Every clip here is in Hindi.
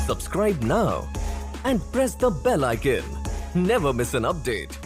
Subscribe now and press the bell icon. Never miss an update.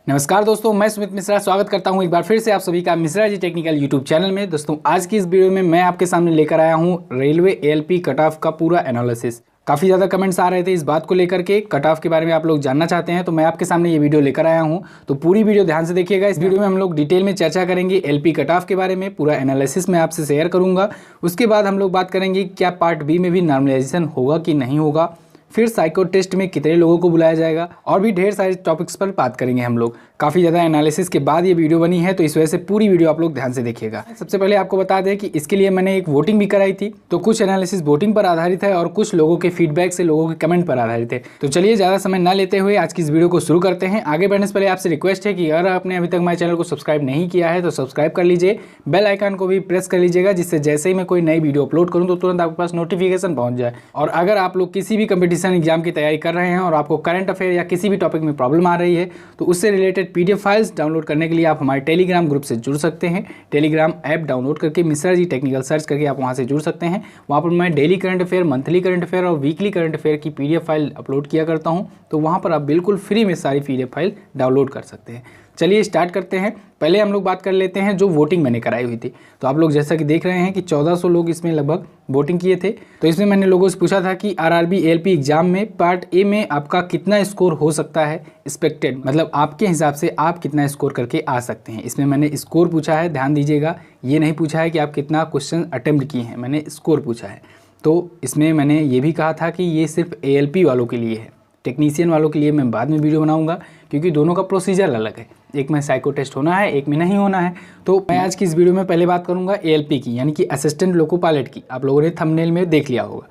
नमस्कार दोस्तों, मैं सुमित मिश्रा स्वागत करता हूं एक बार फिर से आप सभी का Mishra ji technical YouTube channel में। दोस्तों आज की इस वीडियो में मैं आपके सामने लेकर आया हूं रेलवे एएलपी कट ऑफ का पूरा एनालिसिस। काफ़ी ज़्यादा कमेंट्स आ रहे थे इस बात को लेकर के, कट ऑफ के बारे में आप लोग जानना चाहते हैं, तो मैं आपके सामने ये वीडियो लेकर आया हूं। तो पूरी वीडियो ध्यान से देखिएगा। इस वीडियो में हम लोग डिटेल में चर्चा करेंगे एलपी कट ऑफ के बारे में, पूरा एनालिसिस मैं आपसे शेयर करूँगा। उसके बाद हम लोग बात करेंगे क्या पार्ट बी में भी नॉर्मलाइजेशन होगा कि नहीं होगा, फिर साइको टेस्ट में कितने लोगों को बुलाया जाएगा, और भी ढेर सारे टॉपिक्स पर बात करेंगे हम लोग। काफ़ी ज़्यादा एनालिसिस के बाद ये वीडियो बनी है, तो इस वजह से पूरी वीडियो आप लोग ध्यान से देखिएगा। सबसे पहले आपको बता दें कि इसके लिए मैंने एक वोटिंग भी कराई थी, तो कुछ एनालिसिस वोटिंग पर आधारित है और कुछ लोगों के फीडबैक से, लोगों के कमेंट पर आधारित है। तो चलिए ज़्यादा समय ना लेते हुए आज की इस वीडियो को शुरू करते हैं। आगे बढ़ने से पहले आपसे रिक्वेस्ट है कि अगर आपने अभी तक हमारे चैनल को सब्सक्राइब नहीं किया है तो सब्सक्राइब कर लीजिए, बेल आइकन को भी प्रेस कर लीजिएगा, जिससे जैसे ही मैं कोई नई वीडियो अपलोड करूँ तो तुरंत आपके पास नोटिफिकेशन पहुँच जाए। और अगर आप लोग किसी भी कंपटीशन एग्जाम की तैयारी कर रहे हैं और आपको करंट अफेयर या किसी भी टॉपिक में प्रॉब्लम आ रही है, तो उससे रिलेटेड पीडीएफ फाइल्स डाउनलोड करने के लिए आप हमारे टेलीग्राम ग्रुप से जुड़ सकते हैं। टेलीग्राम ऐप डाउनलोड करके मिश्रा जी टेक्निकल सर्च करके आप वहां से जुड़ सकते हैं। वहां पर मैं daily current affair, monthly current affair और वीकली करंट अफेयर की पीडीएफ फाइल अपलोड किया करता हूं, तो वहां पर आप बिल्कुल फ्री में सारी पीडीएफ फाइल डाउनलोड कर सकते हैं। चलिए स्टार्ट करते हैं। पहले हम लोग बात कर लेते हैं जो वोटिंग मैंने कराई हुई थी। तो आप लोग जैसा कि देख रहे हैं कि 1400 लोग इसमें लगभग वोटिंग किए थे। तो इसमें मैंने लोगों से पूछा था कि आरआरबी एएलपी एग्जाम में पार्ट ए में आपका कितना स्कोर हो सकता है एक्सपेक्टेड, मतलब आपके हिसाब से आप कितना स्कोर करके आ सकते हैं। इसमें मैंने स्कोर पूछा है, ध्यान दीजिएगा, ये नहीं पूछा है कि आप कितना क्वेश्चन अटेम्प्ट किए हैं, मैंने स्कोर पूछा है। तो इसमें मैंने ये भी कहा था कि ये सिर्फ एएलपी वालों के लिए है, टेक्नीशियन वालों के लिए मैं बाद में वीडियो बनाऊंगा, क्योंकि दोनों का प्रोसीजर अलग है। एक में साइको टेस्ट होना है, एक में नहीं होना है। तो मैं आज की इस वीडियो में पहले बात करूंगा एएलपी की, यानी कि असिस्टेंट लोको पायलट की। आप लोगों ने थंबनेल में देख लिया होगा।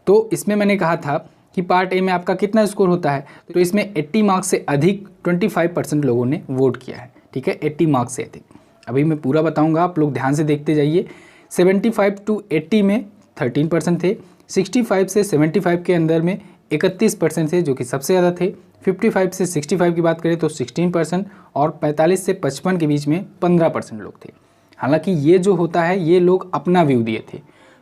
तो इसमें मैंने कहा था कि पार्ट ए में आपका कितना स्कोर होता है, तो इसमें 80 मार्क्स से अधिक 25% लोगों ने वोट किया है। ठीक है, 80 मार्क्स से अधिक। अभी मैं पूरा बताऊँगा, आप लोग ध्यान से देखते जाइए। 75 to 80 में 13% थे, 65 से 75 के अंदर में 31% थे, जो कि सबसे ज़्यादा थे। 55 से 65 की बात करें तो 16%, और 45 से 55 के बीच में 15% लोग थे। हालांकि ये जो होता है, ये लोग अपना व्यू दिए थे।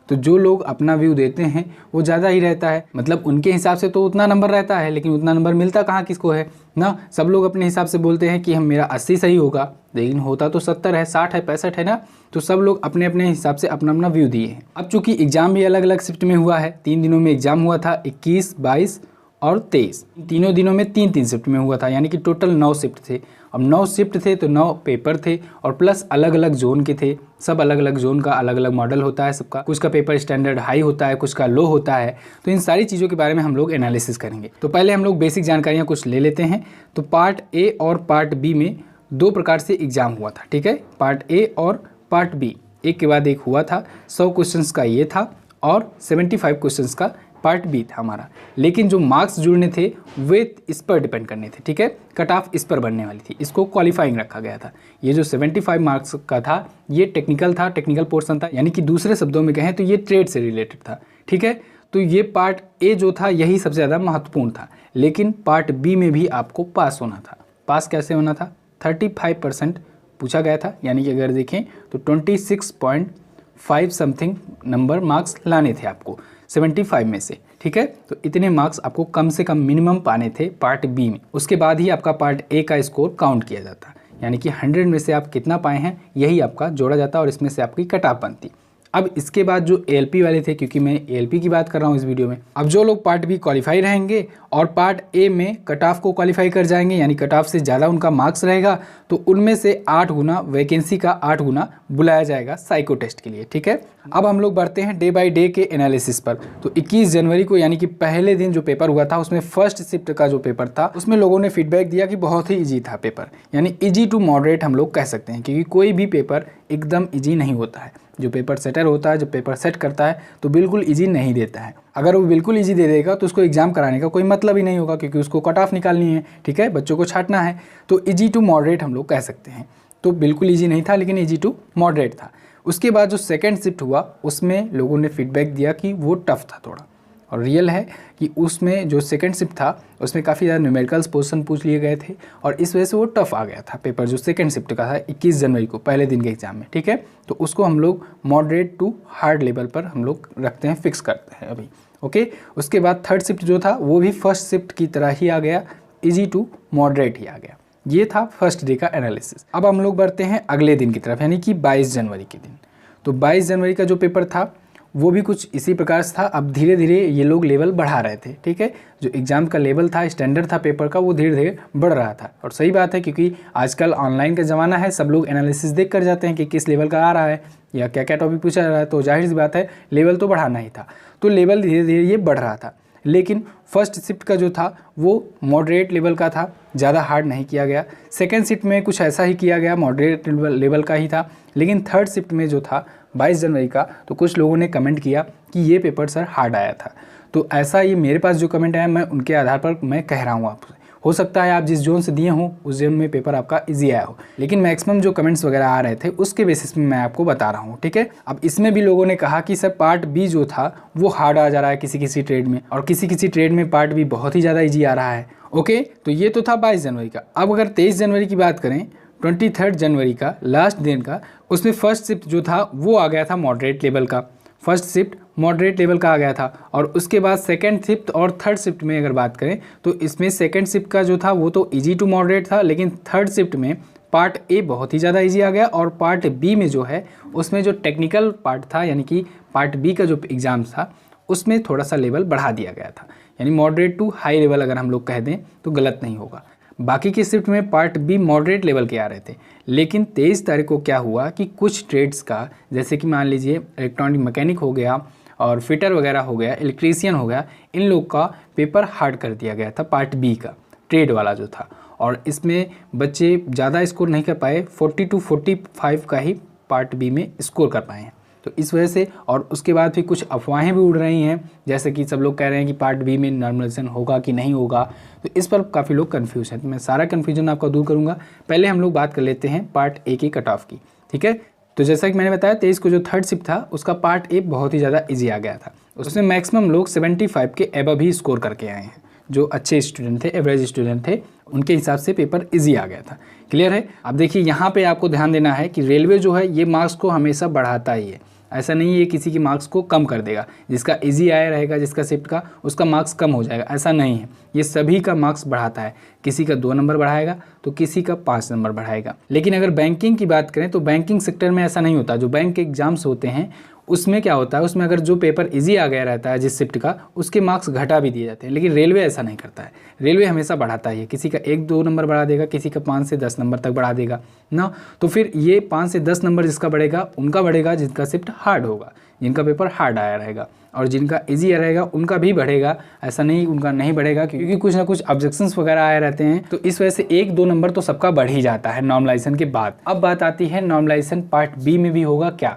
तो जो लोग अपना व्यू देते हैं वो ज़्यादा ही रहता है, मतलब उनके हिसाब से तो उतना नंबर रहता है, लेकिन उतना नंबर मिलता कहाँ किसको है ना। सब लोग अपने हिसाब से बोलते हैं कि हम मेरा 80 सही होगा, लेकिन होता तो 70 है, 60 है, 65 है ना। तो सब लोग अपने अपने हिसाब से अपना अपना व्यू दिए हैं। अब चूंकि एग्ज़ाम भी अलग अलग शिफ्ट में हुआ है, 3 दिनों में एग्ज़ाम हुआ था, 21, 22 और 23। तीनों दिनों में 3-3 शिफ्ट में हुआ था, यानी कि टोटल 9 शिफ्ट थे। अब 9 शिफ्ट थे तो 9 पेपर थे, और प्लस अलग अलग जोन के थे। सब अलग अलग जोन का अलग अलग मॉडल होता है सबका, कुछ का पेपर स्टैंडर्ड हाई होता है, कुछ का लो होता है। तो इन सारी चीज़ों के बारे में हम लोग एनालिसिस करेंगे। तो पहले हम लोग बेसिक जानकारियाँ कुछ ले लेते हैं। तो पार्ट ए और पार्ट बी में 2 प्रकार से एग्ज़ाम हुआ था। ठीक है, पार्ट ए और पार्ट बी, एक के बाद एक हुआ था। 100 क्वेश्चंस का ये था और 75 क्वेश्चंस का पार्ट बी था हमारा। लेकिन जो मार्क्स जुड़ने थे वे इस पर डिपेंड करने थे। ठीक है, कट ऑफ इस पर बनने वाली थी, इसको क्वालिफाइंग रखा गया था। ये जो 75 मार्क्स का था ये टेक्निकल था, टेक्निकल पोर्शन था, यानी कि दूसरे शब्दों में कहें तो ये ट्रेड से रिलेटेड था। ठीक है, तो ये पार्ट ए जो था यही सबसे ज़्यादा महत्वपूर्ण था। लेकिन पार्ट बी में भी आपको पास होना था। पास कैसे होना था? 35% पूछा गया था, यानी कि अगर देखें तो 26.5 समथिंग नंबर मार्क्स लाने थे आपको 75 में से। ठीक है, तो इतने मार्क्स आपको कम से कम मिनिमम पाने थे पार्ट बी में। उसके बाद ही आपका पार्ट ए का स्कोर काउंट किया जाता, यानी कि 100 में से आप कितना पाए हैं यही आपका जोड़ा जाता, और इसमें से आपकी कट ऑफ बनती। अब इसके बाद जो एएलपी वाले थे, क्योंकि मैं एएलपी की बात कर रहा हूँ इस वीडियो में, अब जो लोग पार्ट बी क्वालिफाई रहेंगे और पार्ट ए में कट ऑफ को क्वालिफाई कर जाएंगे, यानी कट ऑफ से ज़्यादा उनका मार्क्स रहेगा, तो उनमें से 8 गुना वैकेंसी का 8 गुना बुलाया जाएगा साइको टेस्ट के लिए। ठीक है, अब हम लोग बढ़ते हैं डे बाय डे के एनालिसिस पर। तो 21 जनवरी को, यानी कि पहले दिन जो पेपर हुआ था, उसमें फर्स्ट शिफ्ट का जो पेपर था उसमें लोगों ने फीडबैक दिया कि बहुत ही ईजी था पेपर, यानी ईजी टू मॉडरेट हम लोग कह सकते हैं, क्योंकि कोई भी पेपर एकदम ईजी नहीं होता है। जो पेपर सेटर होता है, जो पेपर सेट करता है, तो बिल्कुल ईजी नहीं देता है। अगर वो बिल्कुल ईजी दे देगा तो उसको एग्जाम कराने का कोई मतलब ही नहीं होगा, क्योंकि उसको कट ऑफ निकालनी है। ठीक है, बच्चों को छांटना है। तो ईजी टू मॉडरेट हम लोग कह सकते हैं। तो बिल्कुल ईजी नहीं था, लेकिन ईजी टू मॉडरेट था। उसके बाद जो सेकंड शिफ्ट हुआ उसमें लोगों ने फीडबैक दिया कि वो टफ था थोड़ा। और रियल है कि उसमें जो सेकंड शिफ्ट था उसमें काफ़ी ज़्यादा न्यूमेरिकल्स पोर्शन पूछ लिए गए थे और इस वजह से वो टफ आ गया था पेपर जो सेकंड शिफ्ट का था 21 जनवरी को पहले दिन के एग्जाम में, ठीक है। तो उसको हम लोग मॉडरेट टू हार्ड लेवल पर हम लोग रखते हैं, फिक्स करते हैं अभी, ओके। उसके बाद थर्ड शिफ्ट जो था वो भी फर्स्ट शिफ्ट की तरह ही आ गया, ईजी टू मॉडरेट ही आ गया। ये था फर्स्ट डे का एनालिसिस। अब हम लोग बढ़ते हैं अगले दिन की तरफ, यानी कि 22 जनवरी के दिन। तो 22 जनवरी का जो पेपर था वो भी कुछ इसी प्रकार से था। अब धीरे धीरे ये लोग लेवल बढ़ा रहे थे, ठीक है। जो एग्ज़ाम का लेवल था, स्टैंडर्ड था पेपर का, वो धीरे धीरे बढ़ रहा था और सही बात है क्योंकि आजकल ऑनलाइन का ज़माना है, सब लोग एनालिसिस देख कर जाते हैं कि किस लेवल का आ रहा है या क्या क्या टॉपिक पूछा जा रहा है, तो जाहिर सी बात है लेवल तो बढ़ाना ही था। तो लेवल धीरे धीरे ये बढ़ रहा था, लेकिन फर्स्ट शिफ्ट का जो था वो मॉडरेट लेवल का था, ज़्यादा हार्ड नहीं किया गया। सेकंड शिफ्ट में कुछ ऐसा ही किया गया, मॉडरेट लेवल का ही था। लेकिन थर्ड शिफ्ट में जो था 22 जनवरी का, तो कुछ लोगों ने कमेंट किया कि ये पेपर सर हार्ड आया था। तो ऐसा ये मेरे पास जो कमेंट आया मैं उनके आधार पर मैं कह रहा हूँ आपसे। हो सकता है आप जिस जोन से दिए हों उस जोन में पेपर आपका इजी आया हो, लेकिन मैक्सिमम जो कमेंट्स वगैरह आ रहे थे उसके बेसिस में मैं आपको बता रहा हूँ, ठीक है। अब इसमें भी लोगों ने कहा कि सर पार्ट बी जो था वो हार्ड आ जा रहा है किसी किसी ट्रेड में, और किसी किसी ट्रेड में पार्ट बी बहुत ही ज़्यादा ईजी आ रहा है, ओके। तो ये तो था 22 जनवरी का। अब अगर 23 जनवरी की बात करें, 23 जनवरी का लास्ट दिन का, उसमें फर्स्ट शिफ्ट जो था वो आ गया था मॉडरेट लेवल का। फर्स्ट शिफ्ट मॉडरेट लेवल का आ गया था और उसके बाद सेकंड शिफ्ट और थर्ड शिफ्ट में अगर बात करें तो इसमें सेकंड शिफ्ट का जो था वो तो इजी टू मॉडरेट था, लेकिन थर्ड शिफ्ट में पार्ट ए बहुत ही ज़्यादा इजी आ गया और पार्ट बी में जो है उसमें जो टेक्निकल पार्ट था, यानी कि पार्ट बी का जो एग्ज़ाम था उसमें थोड़ा सा लेवल बढ़ा दिया गया था, यानी मॉडरेट टू हाई लेवल अगर हम लोग कह दें तो गलत नहीं होगा। बाकी की शिफ्ट में पार्ट बी मॉडरेट लेवल के आ रहे थे, लेकिन 23 तारीख को क्या हुआ कि कुछ ट्रेड्स का, जैसे कि मान लीजिए इलेक्ट्रॉनिक मैकेनिक हो गया और फिटर वगैरह हो गया, इलेक्ट्रीशियन हो गया, इन लोग का पेपर हार्ड कर दिया गया था पार्ट बी का, ट्रेड वाला जो था। और इसमें बच्चे ज़्यादा स्कोर नहीं कर पाए, 40 to 45 का ही पार्ट बी में स्कोर कर पाए हैं। तो इस वजह से, और उसके बाद भी कुछ अफवाहें भी उड़ रही हैं, जैसे कि सब लोग कह रहे हैं कि पार्ट बी में नॉर्मलाइजेशन होगा कि नहीं होगा, तो इस पर काफ़ी लोग कंफ्यूज हैं। तो मैं सारा कन्फ्यूजन आपका दूर करूंगा। पहले हम लोग बात कर लेते हैं पार्ट ए की कट ऑफ की, ठीक है। तो जैसा कि मैंने बताया 23 को जो थर्ड शिफ्ट था उसका पार्ट ए बहुत ही ज़्यादा ईजी आ गया था, उसमें मैक्सिमम लोग 75 के एबव ही स्कोर करके आए हैं। जो अच्छे स्टूडेंट थे, एवरेज स्टूडेंट थे, उनके हिसाब से पेपर इजी आ गया था। क्लियर है। अब देखिए यहाँ पे आपको ध्यान देना है कि रेलवे जो है ये मार्क्स को हमेशा बढ़ाता ही है, ऐसा नहीं है किसी की मार्क्स को कम कर देगा। जिसका इजी आया रहेगा, जिसका शिफ्ट का, उसका मार्क्स कम हो जाएगा, ऐसा नहीं है। ये सभी का मार्क्स बढ़ाता है, किसी का 2 नंबर बढ़ाएगा तो किसी का 5 नंबर बढ़ाएगा। लेकिन अगर बैंकिंग की बात करें तो बैंकिंग सेक्टर में ऐसा नहीं होता। जो बैंक के एग्जाम्स होते हैं उसमें क्या होता है, उसमें अगर जो पेपर इजी आ गया रहता है जिस शिफ्ट का, उसके मार्क्स घटा भी दिए जाते हैं। लेकिन रेलवे ऐसा नहीं करता है, रेलवे हमेशा बढ़ाता ही है। किसी का 1-2 नंबर बढ़ा देगा, किसी का 5 से 10 नंबर तक बढ़ा देगा ना। तो फिर ये 5 से 10 नंबर जिसका बढ़ेगा उनका बढ़ेगा जिनका शिफ्ट हार्ड होगा, जिनका पेपर हार्ड आया रहेगा, और जिनका इजी रहेगा उनका भी बढ़ेगा। ऐसा नहीं उनका नहीं बढ़ेगा, क्योंकि कुछ ना कुछ ऑब्जेक्शंस वगैरह आए रहते हैं। तो इस वजह से 1-2 नंबर तो सबका बढ़ ही जाता है नॉर्मलाइजेशन के बाद। अब बात आती है नॉर्मलाइजेशन पार्ट बी में भी होगा क्या,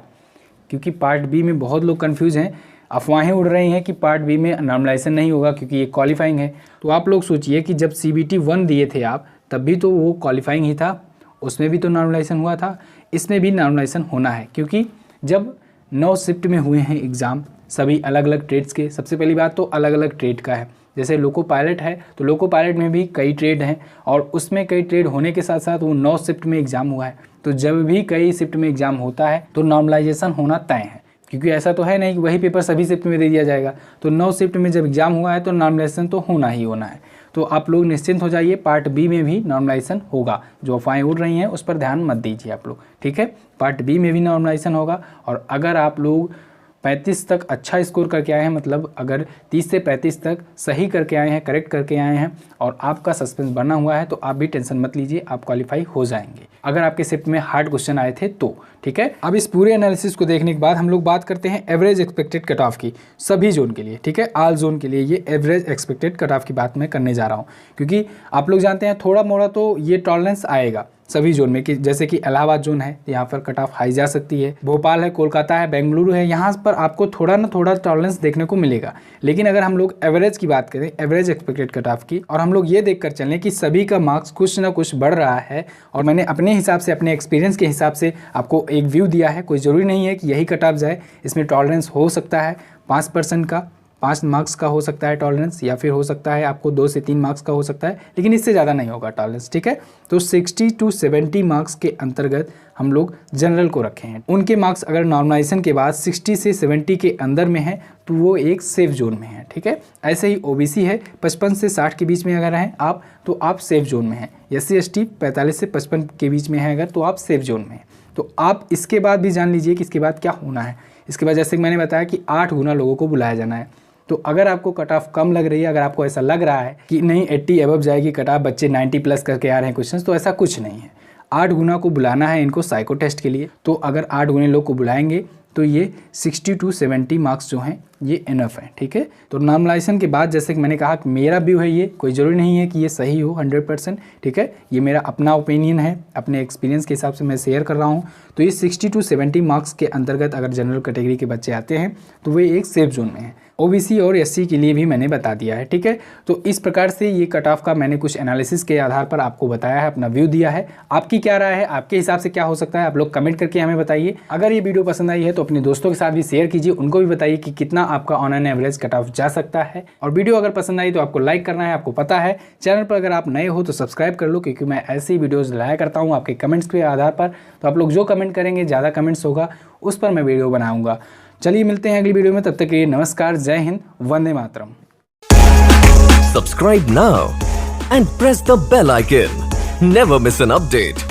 क्योंकि पार्ट बी में बहुत लोग कंफ्यूज हैं। अफवाहें उड़ रही हैं कि पार्ट बी में नॉर्मलाइजेशन नहीं होगा क्योंकि ये क्वालिफाइंग है। तो आप लोग सोचिए कि जब CBT 1 दिए थे आप, तब भी तो वो क्वालिफाइंग ही था, उसमें भी तो नॉर्मलाइजेशन हुआ था, इसमें भी नॉर्मलाइजेशन होना है। क्योंकि जब 9 शिफ्ट में हुए हैं एग्ज़ाम सभी अलग अलग ट्रेड्स के, सबसे पहली बात तो अलग अलग ट्रेड का है। जैसे लोको पायलट है तो लोको पायलट में भी कई ट्रेड हैं, और उसमें कई ट्रेड होने के साथ साथ वो 9 शिफ्ट में एग्ज़ाम हुआ है। तो जब भी कई शिफ्ट में एग्ज़ाम होता है तो नॉर्मलाइजेशन होना तय है, क्योंकि ऐसा तो है नहीं कि वही पेपर सभी शिफ्ट में दे दिया जाएगा। तो 9 शिफ्ट में जब एग्ज़ाम हुआ है तो नॉर्मलाइजेशन तो होना ही होना है। तो आप लोग निश्चिंत हो जाइए, पार्ट बी में भी नॉर्मलाइजेशन होगा। जो अफवाहें उड़ रही हैं उस पर ध्यान मत दीजिए आप लोग, ठीक है। पार्ट बी में भी नॉर्मलाइजेशन होगा। और अगर आप लोग 35 तक अच्छा स्कोर करके आए हैं, मतलब अगर 30 से 35 तक सही करके आए हैं, करेक्ट करके आए हैं, और आपका सस्पेंस बना हुआ है, तो आप भी टेंशन मत लीजिए, आप क्वालिफाई हो जाएंगे अगर आपके शिफ्ट में हार्ड क्वेश्चन आए थे तो, ठीक है। अब इस पूरे एनालिसिस को देखने के बाद हम लोग बात करते हैं एवरेज एक्सपेक्टेड कट ऑफ की, सभी जोन के लिए, ठीक है। ऑल जोन के लिए ये एवरेज एक्सपेक्टेड कट ऑफ की बात मैं करने जा रहा हूँ, क्योंकि आप लोग जानते हैं थोड़ा मोड़ा तो ये टॉलरेंस आएगा सभी जोन में, कि जैसे कि इलाहाबाद जोन है, यहाँ पर कट ऑफ हाई जा सकती है, भोपाल है, कोलकाता है, बेंगलुरु है, यहाँ पर आपको थोड़ा ना थोड़ा टॉलरेंस देखने को मिलेगा। लेकिन अगर हम लोग एवरेज की बात करें, एवरेज एक्सपेक्टेड कट ऑफ की, और हम लोग ये देखकर चलें कि सभी का मार्क्स कुछ ना कुछ बढ़ रहा है, और मैंने अपने हिसाब से, अपने एक्सपीरियंस के हिसाब से आपको एक व्यू दिया है। कोई ज़रूरी नहीं है कि यही कट ऑफ जाए, इसमें टॉलरेंस हो सकता है 5% का, 5 मार्क्स का हो सकता है टॉलरेंस, या फिर हो सकता है आपको 2 से 3 मार्क्स का हो सकता है, लेकिन इससे ज़्यादा नहीं होगा टॉलरेंस, ठीक है। तो 60 to 70 मार्क्स के अंतर्गत हम लोग जनरल को रखे हैं। उनके मार्क्स अगर नॉर्मलाइजेशन के बाद 60 से 70 के अंदर में है तो वो एक सेफ जोन में है, ठीक है। ऐसे ही ओबीसी है 55 से 60 के बीच में अगर हैं आप तो आप सेफ जोन में हैं। SC ST 45 से 55 के बीच में है अगर तो आप सेफ जोन में हैं। तो आप इसके बाद भी जान लीजिए कि इसके बाद क्या होना है। इसके बाद जैसे कि मैंने बताया कि 8 गुना लोगों को बुलाया जाना है। तो अगर आपको कट ऑफ कम लग रही है, अगर आपको ऐसा लग रहा है कि नहीं 80 अबव जाएगी कट ऑफ, बच्चे 90 प्लस करके आ रहे हैं क्वेश्चंस, तो ऐसा कुछ नहीं है। 8 गुना को बुलाना है इनको साइको टेस्ट के लिए। तो अगर 8 गुने लोग को बुलाएंगे तो ये 60 to 70 मार्क्स जो हैं ये इनफ है, ठीक है। तो नॉर्मलाइजेशन के बाद जैसे कि मैंने कहा कि मेरा व्यू है, ये कोई ज़रूरी नहीं है कि ये सही हो 100%, ठीक है। ये मेरा अपना ओपिनियन है, अपने एक्सपीरियंस के हिसाब से मैं शेयर कर रहा हूँ। तो ये 60 to 70 मार्क्स के अंतर्गत अगर जनरल कैटेगरी के बच्चे आते हैं तो वे एक सेफ जोन में हैं। ओबीसी और एससी के लिए भी मैंने बता दिया है, ठीक है। तो इस प्रकार से ये कट ऑफ का मैंने कुछ एनालिसिस के आधार पर आपको बताया है, अपना व्यू दिया है। आपकी क्या राय है, आपके हिसाब से क्या हो सकता है, आप लोग कमेंट करके हमें बताइए। अगर ये वीडियो पसंद आई है तो अपने दोस्तों के साथ भी शेयर कीजिए, उनको भी बताइए कि कितना आपका on an average cut off जा सकता है। और वीडियो अगर पसंद आई तो आपको लाइक करना है, आपको पता है। चैनल पर अगर आप नए हो तो सब्सक्राइब कर लो, क्योंकि मैं ऐसी वीडियोज़ लाया करता हूँ आपके कमेंट्स के आधार पर। तो आप लोग जो कमेंट करेंगे, ज़्यादा कमेंट्स होगा उस पर मैं वीडियो बनाऊँगा। चलिए मिलते हैं अगली वीडियो में, तब तक के लिए नमस्कार, जय Hind, Vande Mataram. Subscribe now and press the bell icon. Never miss an update.